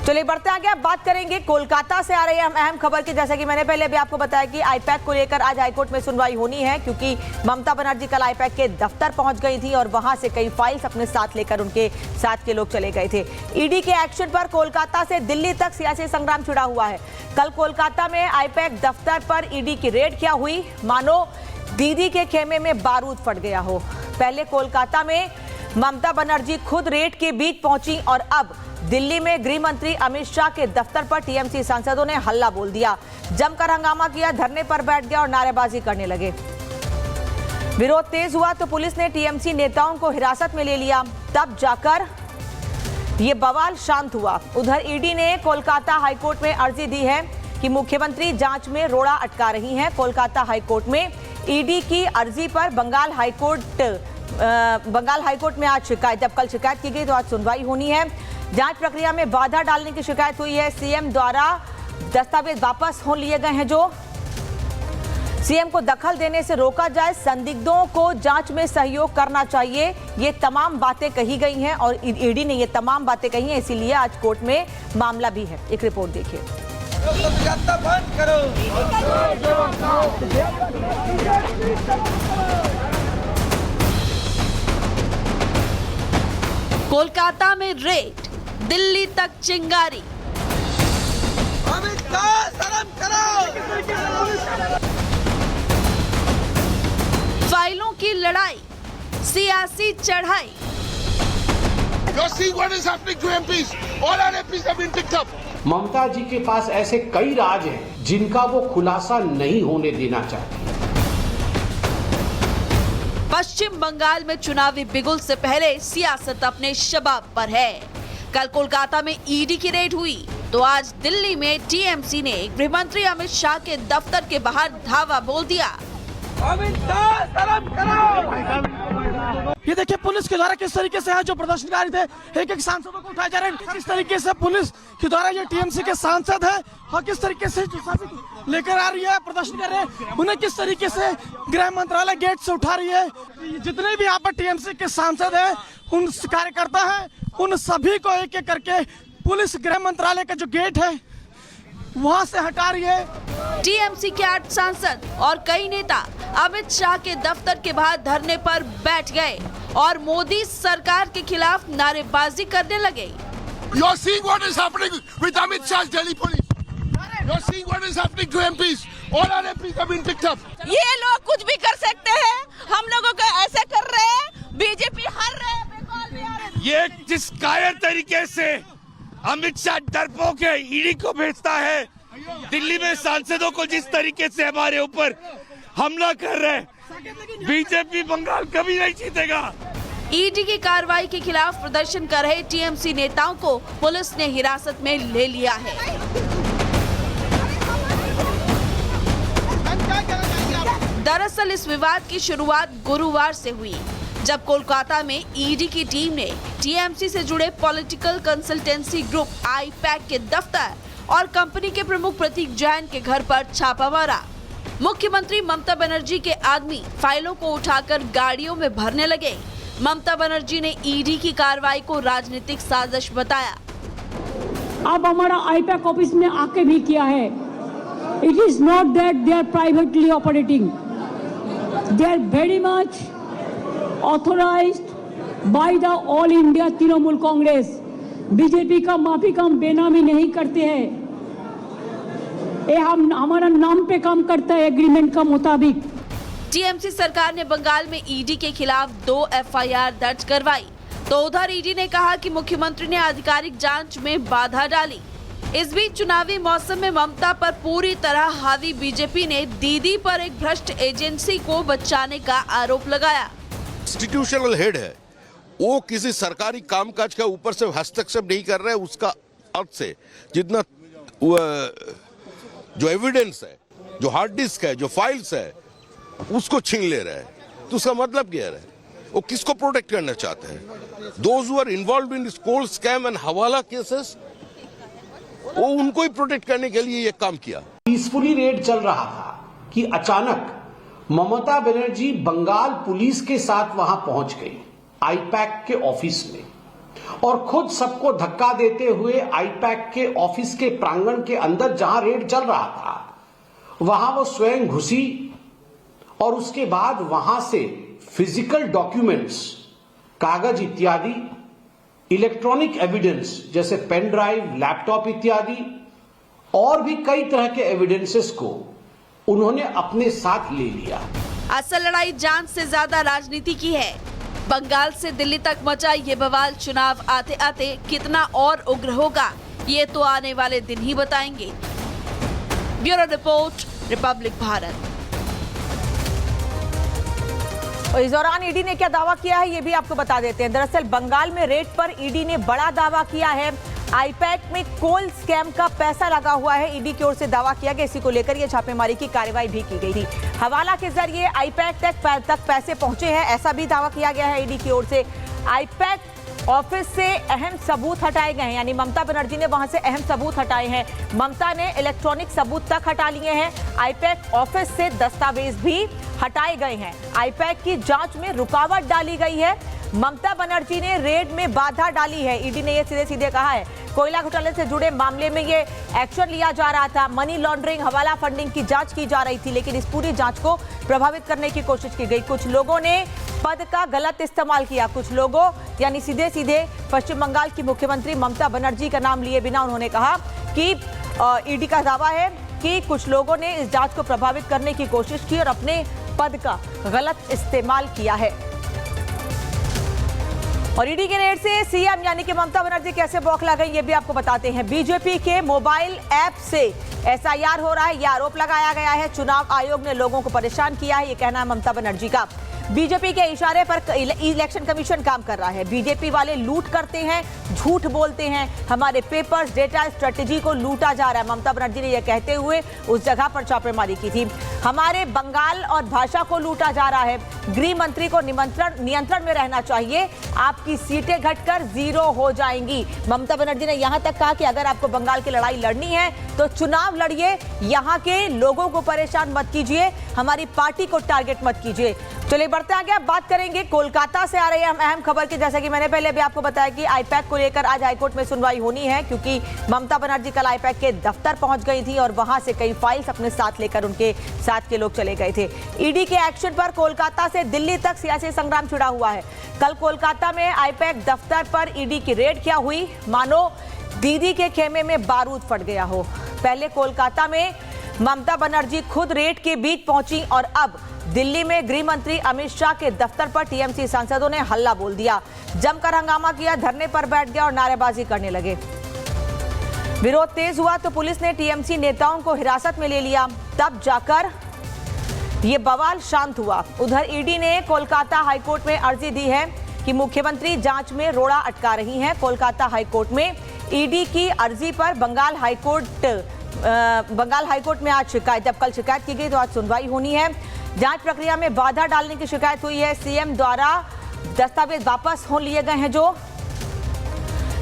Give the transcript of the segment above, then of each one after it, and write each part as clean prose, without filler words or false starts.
चलिए बढ़ते आगे, अब बात करेंगे कोलकाता से आ रही अहम खबर की। जैसा कि मैंने पहले भी आपको बताया कि आईपैक को लेकर आज हाईकोर्ट में सुनवाई होनी है, क्योंकि ममता बनर्जी कल आईपैक के दफ्तर पहुंच गई थी और वहां से कई फाइल्स अपने साथ लेकर उनके साथ के लोग चले गए थे। ईडी के एक्शन पर कोलकाता से दिल्ली तक सियासी संग्राम छिड़ा हुआ है। कल कोलकाता में आईपैक दफ्तर पर ईडी की रेड क्या हुई, मानो दीदी के खेमे में बारूद फट गया हो। पहले कोलकाता में ममता बनर्जी खुद रेड के बीच पहुंची और अब दिल्ली में गृह मंत्री अमित शाह के दफ्तर पर टीएमसी सांसदों ने हल्ला बोल दिया, जमकर हंगामा किया, धरने पर बैठ गया और नारेबाजी करने लगे। विरोध तेज हुआ तो पुलिस ने टीएमसी नेताओं को हिरासत में ले लिया, तब जाकर ये बवाल शांत हुआ। उधर ईडी ने कोलकाता हाईकोर्ट में अर्जी दी है कि मुख्यमंत्री जांच में रोड़ा अटका रही हैं। कोलकाता हाईकोर्ट में ईडी की अर्जी पर बंगाल हाईकोर्ट में आज शिकायत, जब कल शिकायत की गई तो आज सुनवाई होनी है। जांच प्रक्रिया में बाधा डालने की शिकायत हुई है। सीएम द्वारा दस्तावेज वापस हो लिए गए हैं, जो सीएम को दखल देने से रोका जाए, संदिग्धों को जांच में सहयोग करना चाहिए, ये तमाम बातें कही गई हैं और ईडी ने ये तमाम बातें कही हैं, इसीलिए आज कोर्ट में मामला भी है। एक रिपोर्ट देखिए। कोलकाता में रेड, दिल्ली तक चिंगारी। अमित शाह शर्म करो। फाइलों की लड़ाई, सियासी चढ़ाई। You're seeing what is happening to MPs. All our MPs have been picked up. ममता जी के पास ऐसे कई राज हैं जिनका वो खुलासा नहीं होने देना चाहती। पश्चिम बंगाल में चुनावी बिगुल से पहले सियासत अपने शबाब पर है। कल कोलकाता में ईडी की रेड हुई तो आज दिल्ली में टीएमसी ने गृह मंत्री अमित शाह के दफ्तर के बाहर धावा बोल दिया। अमित शाह शर्म करो। ये देखिए पुलिस के द्वारा किस तरीके से है, जो प्रदर्शनकारी थे एक एक सांसदों को उठाए जा रहे हैं, किस तरीके से पुलिस के द्वारा ये टीएमसी के सांसद है और किस तरीके से लेकर आ रही है, प्रदर्शन कर रहे हैं, उन्हें किस तरीके से गृह मंत्रालय गेट से उठा रही है। जितने भी यहाँ पर टीएमसी के सांसद हैं, उन कार्यकर्ता हैं, उन सभी को एक एक करके पुलिस गृह मंत्रालय का जो गेट है वहाँ से हटा रही है। टीएमसी के 8 सांसद और कई नेता अमित शाह के दफ्तर के बाहर धरने पर बैठ गए और मोदी सरकार के खिलाफ नारेबाजी करने लगे। You're seeing what is happening with Amit Shah's Delhi police. You're seeing what is happening to MPs. All our MPs have been picked up. ये लोग कुछ भी कर सकते हैं, हम लोगों को ऐसे कर रहे हैं, बीजेपी हार रहे हैं, बंगाल भी हार रहे हैं। ये जिस कायर तरीके से अमित शाह डरपोक है ईडी को भेजता है, दिल्ली में सांसदों को जिस तरीके से हमारे ऊपर हमला कर रहे हैं, बीजेपी बंगाल कभी नहीं जीतेगा। ईडी की कार्रवाई के खिलाफ प्रदर्शन कर रहे टीएमसी नेताओं को पुलिस ने हिरासत में ले लिया है। दरअसल इस विवाद की शुरुआत गुरुवार से हुई, जब कोलकाता में ईडी की टीम ने टीएमसी से जुड़े पॉलिटिकल कंसल्टेंसी ग्रुप आईपैक के दफ्तर और कंपनी के प्रमुख प्रतीक जैन के घर पर छापा मारा। मुख्यमंत्री ममता बनर्जी के आदमी फाइलों को उठाकर गाड़ियों में भरने लगे। ममता बनर्जी ने ईडी की कार्रवाई को राजनीतिक साजिश बताया। अब हमारा आईपैक ऑफिस में आके भी किया है। It is not that they are privately operating, they are very much authorised by the all India Trinamool Congress. BJP का माफी का हम बेनामी नहीं करते हैं, ये हम हमारा नाम पे काम करता है एग्रीमेंट का मुताबिक। टीएमसी सरकार ने बंगाल में ईडी के खिलाफ 2 एफआईआर दर्ज करवाई, तो उधर ईडी ने कहा कि मुख्यमंत्री ने आधिकारिक जांच में बाधा डाली। इस बीच चुनावी मौसम में ममता पर पूरी तरह हावी बीजेपी ने दीदी पर एक भ्रष्ट एजेंसी को बचाने का आरोप लगाया। इंस्टीट्यूशनल हेड है, वो किसी सरकारी कामकाज के ऊपर से हस्तक्षेप नहीं कर रहे हैं। उसका अर्थ से जितना जो एविडेंस है, जो हार्ड डिस्क है, जो फाइल्स है, उसको छीन ले रहे हैं, तो उसका मतलब क्या है? वो किसको प्रोटेक्ट करना चाहते हैं? Those who are involved in this coal scam and hawala cases, वो उनको ही प्रोटेक्ट करने के लिए ये काम किया। पीसफुली रेड चल रहा था कि अचानक ममता बनर्जी बंगाल पुलिस के साथ वहां पहुंच गई आईपैक के ऑफिस में। और खुद सबको धक्का देते हुए आईपैक के ऑफिस के प्रांगण के अंदर जहां रेड चल रहा था वहां वो स्वयं घुसी और उसके बाद वहां से फिजिकल डॉक्यूमेंट्स, कागज इत्यादि, इलेक्ट्रॉनिक एविडेंस जैसे पेन ड्राइव, लैपटॉप इत्यादि और भी कई तरह के एविडेंसेस को उन्होंने अपने साथ ले लिया। असल लड़ाई जान से ज्यादा राजनीति की है। बंगाल से दिल्ली तक मचा ये बवाल चुनाव आते आते कितना और उग्र होगा, ये तो आने वाले दिन ही बताएंगे। Bureau report, Republic Bharat. और इस दौरान ईडी ने क्या दावा किया है ये भी आपको बता देते हैं। दरअसल बंगाल में रेड पर ईडी ने बड़ा दावा किया है। आईपैक में कोल स्कैम का पैसा लगा हुआ है, ईडी की ओर से दावा किया गया। इसी को लेकर ये छापेमारी की कार्रवाई भी की गई थी। हवाला के जरिए आईपैक तक पैसे पहुंचे हैं, ऐसा भी दावा किया गया है ईडी की ओर से। आईपैक ऑफिस से अहम सबूत हटाए गए हैं, यानी ममता बनर्जी ने वहां से अहम सबूत हटाए हैं। ममता ने इलेक्ट्रॉनिक सबूत तक हटा लिए हैं। आईपैक ऑफिस से दस्तावेज भी हटाए गए हैं। आईपैक की जांच में रुकावट डाली गई है। ममता बनर्जी ने रेड में बाधा डाली है, ईडी ने यह सीधे सीधे कहा है। कोयला घोटाले से जुड़े मामले में ये एक्शन लिया जा रहा था। मनी लॉन्ड्रिंग, हवाला फंडिंग की जांच की जा रही थी, लेकिन इस पूरी जांच को प्रभावित करने की कोशिश की गई। कुछ लोगों ने पद का गलत इस्तेमाल किया। कुछ लोगों यानी सीधे सीधे पश्चिम बंगाल की मुख्यमंत्री ममता बनर्जी का नाम लिए बिना उन्होंने कहा कि ईडी का दावा है कि कुछ लोगों ने इस जांच को प्रभावित करने की कोशिश की और अपने पद का गलत इस्तेमाल किया है। और ईडी के रेड से सीएम यानी कि ममता बनर्जी कैसे बौखला गई ये भी आपको बताते हैं। बीजेपी के मोबाइल ऐप से एसआईआर हो रहा है, यह आरोप लगाया गया है। चुनाव आयोग ने लोगों को परेशान किया है, ये कहना है ममता बनर्जी का। बीजेपी के इशारे पर इलेक्शन कमीशन काम कर रहा है। बीजेपी वाले लूट करते हैं, झूठ बोलते हैं, हमारे पेपर्स, डेटा, स्ट्रेटेजी को लूटा जा रहा है। ममता बनर्जी ने यह कहते हुए उस जगह पर छापेमारी की थी। हमारे बंगाल और भाषा को लूटा जा रहा है। गृह मंत्री को नियंत्रण में रहना चाहिए, आपकी सीटें घटकर 0 हो जाएंगी। ममता बनर्जी ने यहां तक कहा कि अगर आपको बंगाल की लड़ाई लड़नी है तो चुनाव लड़िए, यहां के लोगों को परेशान मत कीजिए, हमारी पार्टी को टारगेट मत कीजिए। चलिए बढ़ते आगे, अब बात करेंगे कोलकाता से आ रही है अहम खबर की। जैसा कि मैंने पहले भी आपको बताया कि आईपैक को लेकर आज हाईकोर्ट में सुनवाई होनी है, क्योंकि ममता बनर्जी कल आईपैक के दफ्तर पहुंच गई थी और वहां से कई फाइल्स अपने साथ लेकर उनके साथ के लोग चले गए थे। ईडी के एक्शन पर कोलकाता से दिल्ली तक सियासी संग्राम छिड़ा हुआ है। कल कोलकाता में आईपैक दफ्तर पर ईडी की रेड क्या हुई, मानो दीदी के खेमे में बारूद फट गया हो। पहले कोलकाता में ममता बनर्जी खुद रेड के बीच पहुंची और अब दिल्ली में गृह मंत्री अमित शाह के दफ्तर पर टीएमसी सांसदों ने हल्ला बोल दिया, जमकर हंगामा किया, धरने पर बैठ गया और नारेबाजी करने लगे। विरोध तेज हुआ तो पुलिस ने टीएमसी नेताओं को हिरासत में ले लिया, तब जाकर ये बवाल शांत हुआ। उधर ईडी ने कोलकाता हाईकोर्ट में अर्जी दी है कि मुख्यमंत्री जांच में रोड़ा अटका रही हैं। कोलकाता हाईकोर्ट में ईडी की अर्जी पर बंगाल हाईकोर्ट में आज शिकायत, जब कल शिकायत की गई तो आज सुनवाई होनी है। जांच प्रक्रिया में बाधा डालने की शिकायत हुई है। सीएम द्वारा दस्तावेज वापस हो लिए गए हैं, जो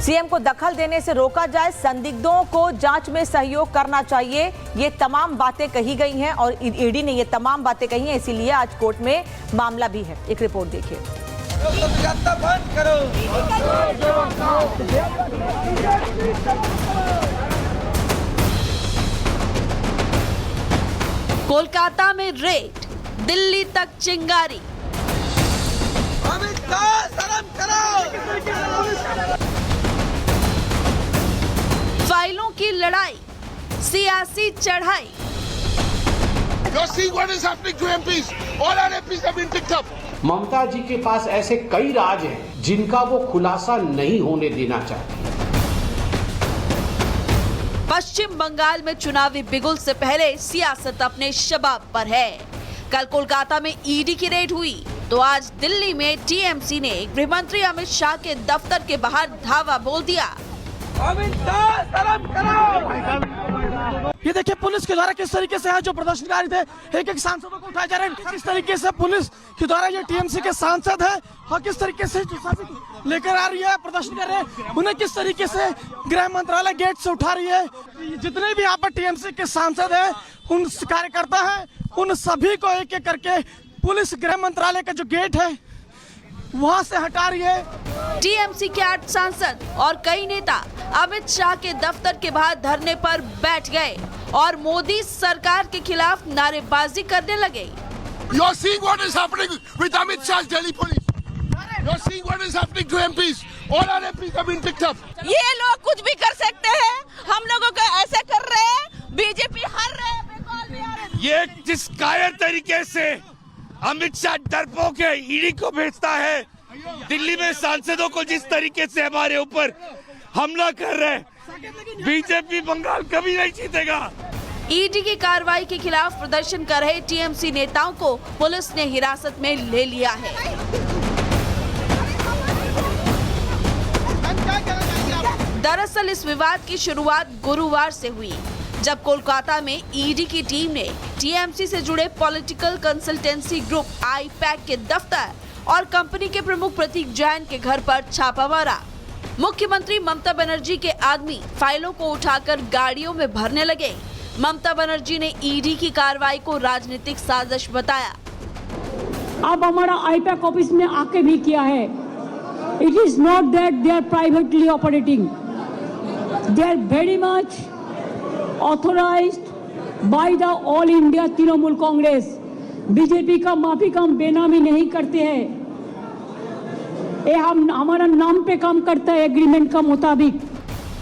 सीएम को दखल देने से रोका जाए, संदिग्धों को जांच में सहयोग करना चाहिए, ये तमाम बातें कही गई हैं और ईडी ने ये तमाम बातें कही हैं, इसीलिए आज कोर्ट में मामला भी है। एक रिपोर्ट देखिए। कोलकाता में रेड, दिल्ली तक चिंगारी। फाइलों की लड़ाई, सियासी चढ़ाई। You're seeing what is happening to MPs. All our MPs have been picked up. ममता जी के पास ऐसे कई राज हैं जिनका वो खुलासा नहीं होने देना चाहती। पश्चिम बंगाल में चुनावी बिगुल से पहले सियासत अपने शबाब पर है। कल कोलकाता में ईडी की रेड हुई तो आज दिल्ली में टीएमसी ने गृह मंत्री अमित शाह के दफ्तर के बाहर धावा बोल दिया। अमित शाह शर्म करो। ये देखिए पुलिस के द्वारा किस तरीके से है जो प्रदर्शनकारी थे एक एक सांसदों को उठाए जा रहे हैं, किस तरीके से पुलिस के द्वारा ये टीएमसी के सांसद है और किस तरीके से लेकर आ रही है, प्रदर्शन कर रहे हैं, उन्हें किस तरीके से गृह मंत्रालय गेट से उठा रही है। जितने भी यहाँ पर टीएमसी के सांसद है, उन कार्यकर्ता है, उन सभी को एक एक करके पुलिस गृह मंत्रालय का जो गेट है वहां से हटा रही है। टीएमसी के 8 सांसद और कई नेता अमित शाह के दफ्तर के बाहर धरने पर बैठ गए और मोदी सरकार के खिलाफ नारेबाजी करने लगे। You are seeing what is happening with Amit Shah's Delhi police. You are seeing what is happening to MPs. All our MPs have been picked up. ये लोग कुछ भी कर सकते हैं, हम लोगों को ऐसे कर रहे हैं। बीजेपी हार रहे हैं, बंगाल में आ रहे हैं। ये जिस कायर तरीके से अमित शाह डरपोक है ईडी को भेजता है, दिल्ली में सांसदों को जिस तरीके से हमारे ऊपर हमला कर रहे हैं, बीजेपी बंगाल कभी नहीं जीतेगा। ईडी की कार्रवाई के खिलाफ प्रदर्शन कर रहे टीएमसी नेताओं को पुलिस ने हिरासत में ले लिया है। दरअसल इस विवाद की शुरुआत गुरुवार से हुई, जब कोलकाता में ईडी की टीम ने टीएमसी से जुड़े पॉलिटिकल कंसल्टेंसी ग्रुप आईपैक के दफ्तर और कंपनी के प्रमुख प्रतीक जैन के घर पर छापा मारा। मुख्यमंत्री ममता बनर्जी के आदमी फाइलों को उठाकर गाड़ियों में भरने लगे। ममता बनर्जी ने ईडी की कार्रवाई को राजनीतिक साजिश बताया। अब हमारा आईपैक ऑफिस में आके भी किया है। It is not that they are privately operating, they are very much authorised by the all India Trinamool Congress. BJP का माफी का हम बेनामी नहीं करते हैं, ये हम हमारा नाम पे काम करता है एग्रीमेंट का मुताबिक।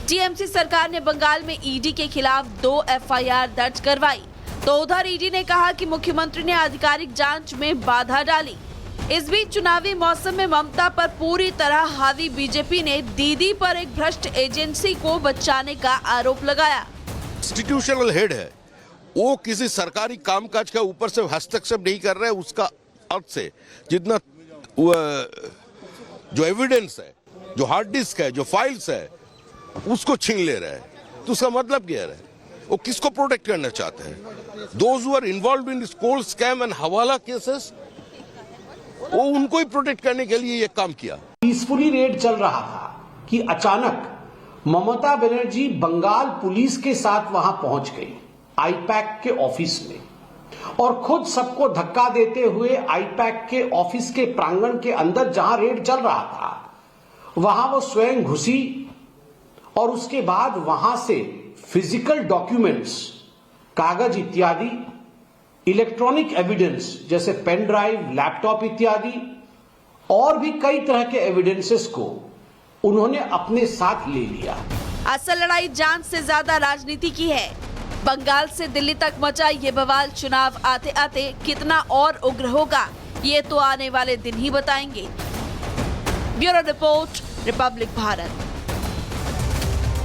टीएमसी सरकार ने बंगाल में ईडी के खिलाफ 2 एफआईआर दर्ज करवाई, तो उधर ईडी ने कहा कि मुख्यमंत्री ने आधिकारिक जांच में बाधा डाली। इस बीच चुनावी मौसम में ममता पर पूरी तरह हावी बीजेपी ने दीदी पर एक भ्रष्ट एजेंसी को बचाने का आरोप लगाया। इंस्टीट्यूशनल हेड है, वो किसी सरकारी कामकाज का ऊपर से हस्तक्षेप नहीं कर रहे। उसका अर्थ से जितना जो एविडेंस है, जो हार्ड डिस्क है, जो फाइल्स है, उसको छीन ले रहे हैं। तो उसका मतलब क्या है? वो किसको प्रोटेक्ट करना चाहते हैं? Those who are involved in this cold scam and hawala cases, वो उनको ही प्रोटेक्ट करने के लिए ये काम किया। पीसफुली रेड चल रहा था कि अचानक ममता बनर्जी बंगाल पुलिस के साथ वहां पहुंच गई आईपैक के ऑफिस में, और खुद सबको धक्का देते हुए आईपैक के ऑफिस के प्रांगण के अंदर जहां रेड चल रहा था, वहां वो स्वयं घुसी और उसके बाद वहां से फिजिकल डॉक्यूमेंट्स, कागज इत्यादि, इलेक्ट्रॉनिक एविडेंस जैसे पेन ड्राइव, लैपटॉप इत्यादि और भी कई तरह के एविडेंसेस को उन्होंने अपने साथ ले लिया। असल लड़ाई जान से ज्यादा राजनीति की है। बंगाल से दिल्ली तक मचा ये बवाल चुनाव आते आते कितना और उग्र होगा, ये तो आने वाले दिन ही बताएंगे। Bureau report, Republic Bharat.